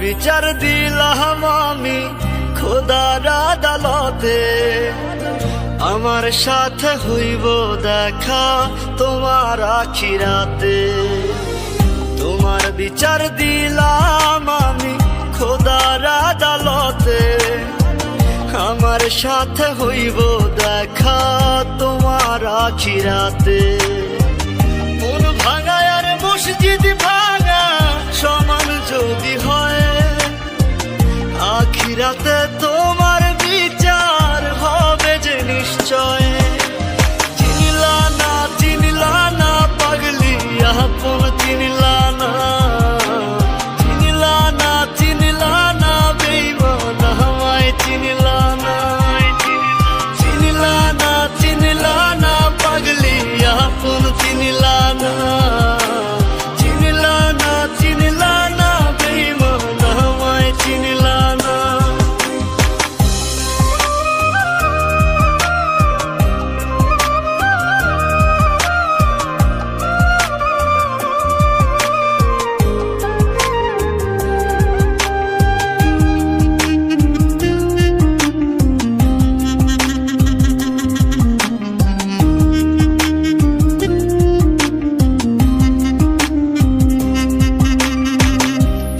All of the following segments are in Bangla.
বিচার দিলাম আমি খোদার আদালতে, আমার সাথে হইব দেখা তোমার আখিরাতে। তোমার বিচার দিলাম আমি খোদার আদালতে, আমার সাথে হইব দেখা তোমার আখিরাতে। মন ভাঙা আর মসজিদ ভাঙা সমান যদি হয়, আখিরাতে তোমার বিচার হবে যে নিশ্চয়। চিনলা না পাগলি আপন চিনলা না, চিনলা না বেঈমান আমায় চিনলা না। চিনলা না পাগলি আপন চিনলা না, চিনলা না বেঈমান আমায় চিনলা না।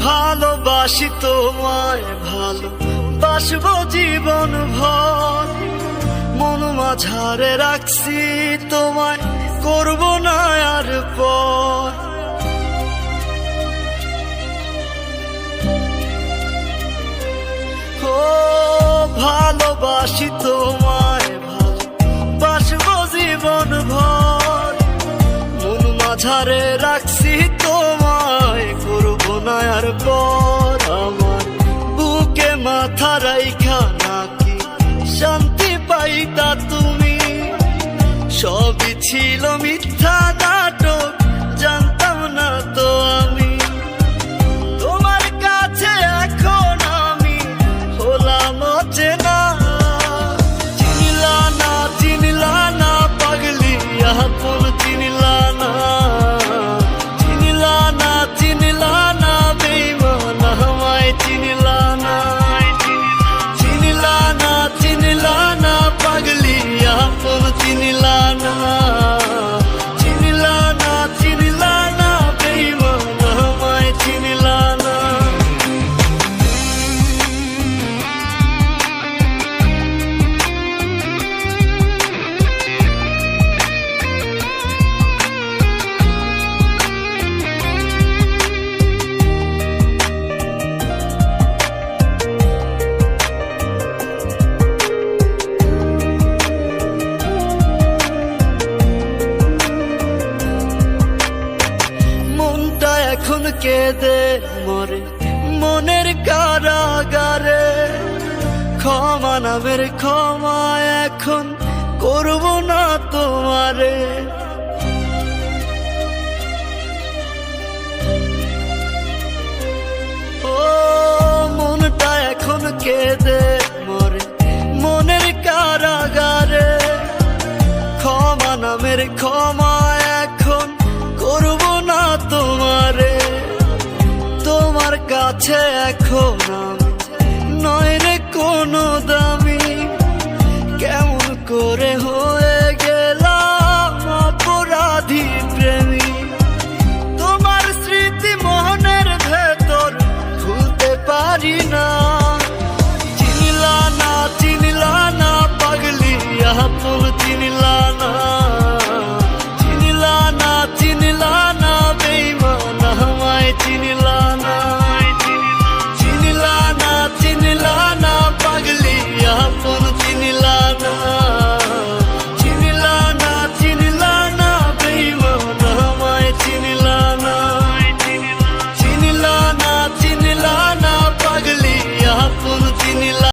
ভালোবাসি তোমায় ভালোবাসবো জীবন ভর, মন মাঝারে রাখছি তোমায় করব না আর পর। ও ভালোবাসি তোমায় ভালোবাসবো জীবন ভর, মন মাঝারে রাখছি তোমায় করব না আর পর। আমার বুকে মাথা রাইখা নাকি শান্তি পাইতা তুমি, সবই ছিল মিথ্যা নাটক জানতাম না তো আমি। তোমার কাছে এখন আমি হলাম অচেনা, চিনলা না পাগলি আপন চিনলা না। চিনলা না বেঈমান আমায় চিনলা না। চিনলা না পাগলি আপন চিনলা না। চিনলা না বেঈমান আমায় চিনলা না। এখন কেঁদে মরে মনের কারাগারে, ক্ষমা নামের ক্ষমা এখন করব না তোমারে। ও মনটা এখন কেঁদে মরে মনের কারাগারে, ক্ষমা নামের ক্ষমা এখন করব না তোমারে। তোমার কাছে এখন আমি নয় রে কোনো দামি, কেমন করে হই